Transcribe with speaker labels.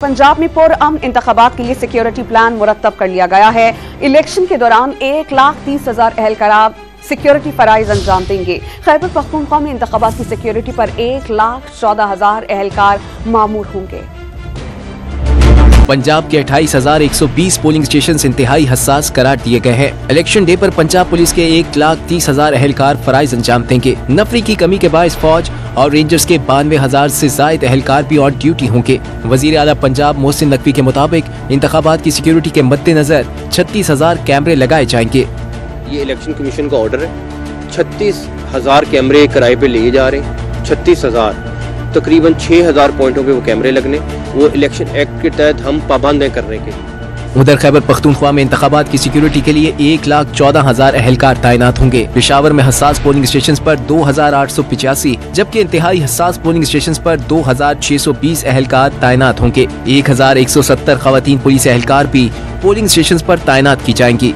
Speaker 1: पंजाब में पुरअमन इंतखाबात के लिए सिक्योरिटी प्लान मुरतब कर लिया गया है। इलेक्शन के दौरान 1,30,000 एहलकार सिक्योरिटी फराइज अंजाम देंगे। खैबर पख्तूनख्वा में इंतखाबात की सिक्योरिटी पर 1,14,000 एहलकार मामूर होंगे।
Speaker 2: पंजाब के 28,120 पोलिंग स्टेशन इंतहाई हसास करार दिए गए हैं। इलेक्शन डे पर पंजाब पुलिस के 1,30,000 एहलकार फराइज अंजाम देंगे। नफरी की कमी के बायस फौज और रेंजर्स के 92,000 से जायद एहलकार भी ऑन ड्यूटी होंगे। वजीर आला पंजाब मोहसिन नकवी के मुताबिक इंतखाबात की सिक्योरिटी के मद्देनजर 36,000 कैमरे लगाए जाएंगे।
Speaker 3: ये इलेक्शन कमीशन का ऑर्डर है। 36,000 कैमरे किराए पे लिए जा रहे हैं। 36,000 तकरीबन 6,000 पॉइंटों पे वो कैमरे लगने, वो इलेक्शन एक्ट के तहत हम पाबंद हैं करने के।
Speaker 2: उधर खैबर पख्तूनख्वा में इंतखाबात की सिक्योरिटी के लिए 1,14,000 एहलकार तैनात होंगे। पेशावर में हसास पोलिंग स्टेशन पर 2,885 जबकि इंतहाई हसास पोलिंग स्टेशन पर 2,620 एहलकार तैनात होंगे। 1,170 खवातीन पुलिस एहलकार भी पोलिंग स्टेशन पर तैनात की जाएंगी।